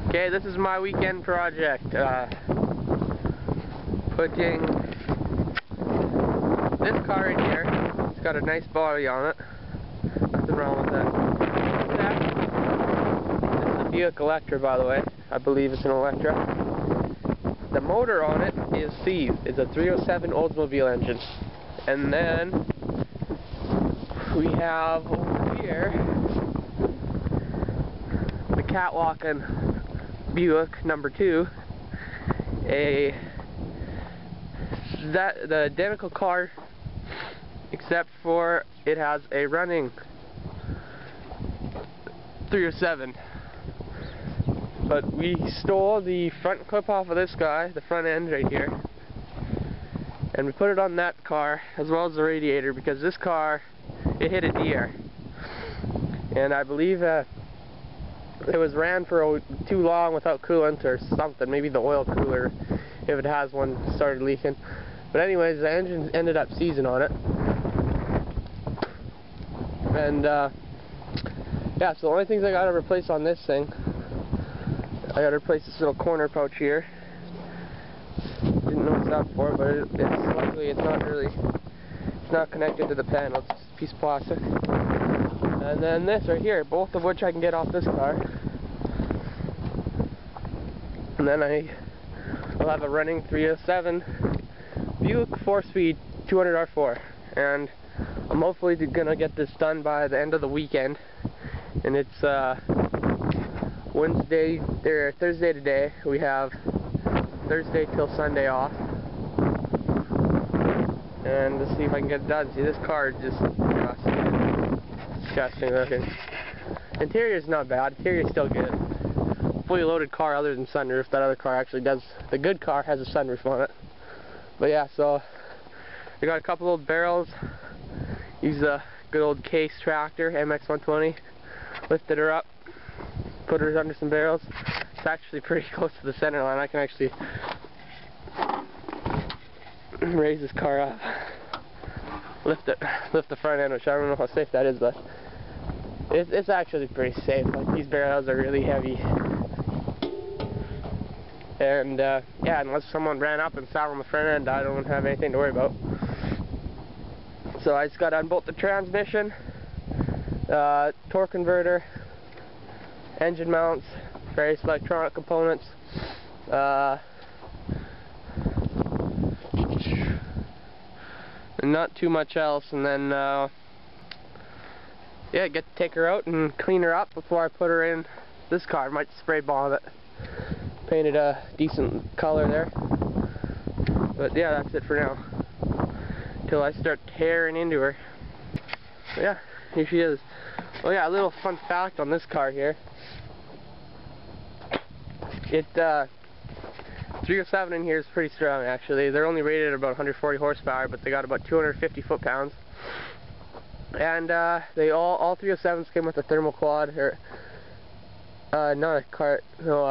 Okay, this is my weekend project. Putting this car in here. It's got a nice body on it. Nothing wrong with that. This is a Buick Electra, by the way. I believe it's an Electra. The motor on it is It's a 307 Oldsmobile engine. And then we have over here the catwalking Buick number 2, the identical car, except for it has a running 307. But we stole the front clip off of this guy, the front end right here, and we put it on that car as well as the radiator, because this car, it hit a deer, and I believe it was ran for too long without coolant or something. Maybe the oil cooler, if it has one, started leaking. But anyways, the engine ended up seizing on it. And yeah, so the only things I gotta replace on this thing, I gotta replace this little corner pouch here. Didn't know what that for, but luckily it's not connected to the panel. It's just a piece of plastic. And then this right here, both of which I can get off this car. And then I'll have a running 307 Buick 4-speed 200R4. And I'm hopefully gonna get this done by the end of the weekend. And it's Wednesday or Thursday today. We have Thursday till Sunday off. And let's see if I can get it done. See, this car is just disgusting looking. Interior's not bad. Interior's still good. Fully loaded car other than sunroof. That other car actually does. The good car has a sunroof on it. But yeah, so we got a couple old barrels. Use a good old Case tractor, MX120. Lifted her up. Put her under some barrels. It's actually pretty close to the center line. I can actually raise this car up. Lift the front end, which I don't know how safe that is, but it's actually pretty safe. Like, these barrels are really heavy, and yeah, unless someone ran up and sat on the front end, I don't have anything to worry about. So I just got to unbolt the transmission, torque converter, engine mounts, various electronic components, and not too much else, and then yeah, take her out and clean her up before I put her in this car. I might spray bomb it, painted a decent color there, but yeah, that's it for now until I start tearing into her. But yeah, here she is. Oh yeah, a little fun fact on this car here. It 307 in here is pretty strong, actually. They're only rated at about 140 horsepower, but they got about 250 foot-pounds. And they all 307s came with a thermal quad, or not a cart. No,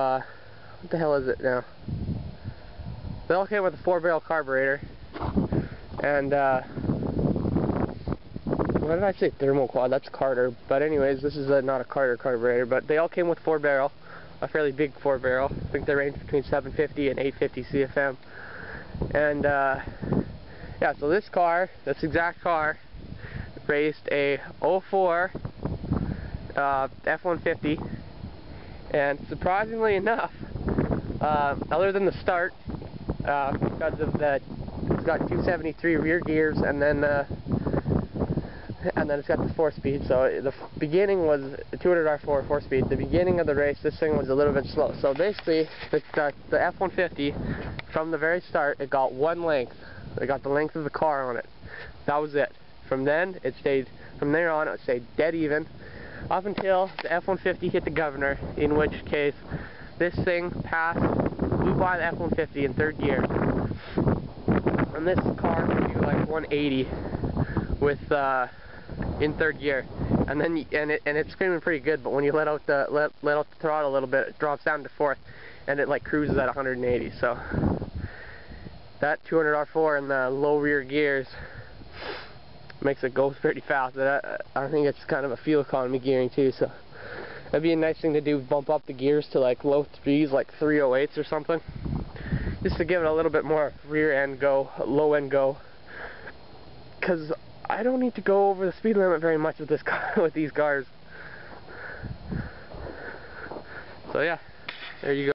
what the hell is it now? They all came with a 4-barrel carburetor. And why did I say thermal quad? That's Carter. But anyways, this is not a Carter carburetor. But they all came with 4-barrel. A fairly big 4-barrel. I think they range between 750 and 850 CFM. And yeah, so this exact car, raced a 04 F-150, and surprisingly enough, other than the start, because of the, it's got 273 rear gears, and then it's got the 4-speed. So the beginning was a 200R4 4-speed. The beginning of the race, this thing was a little bit slow. So basically, the F-150, from the very start, it got one length. It got the length of the car on it. That was it. From then, from there on, it stayed dead even, up until the F-150 hit the governor, in which case, this thing flew by the F-150 in 3rd gear. And this car can do like 180 with in 3rd gear, and then it's screaming pretty good. But when you let out the throttle a little bit, it drops down to 4th, and it like cruises at 180. So that 200R4 and the low rear gears makes it go pretty fast. But I think it's kind of a fuel economy gearing too. So That'd be a nice thing to do, bump up the gears to like low 3s, like 308s or something. Just to give it a little bit more rear end go, low end go. Because I don't need to go over the speed limit very much with this car, with these cars. So yeah, there you go.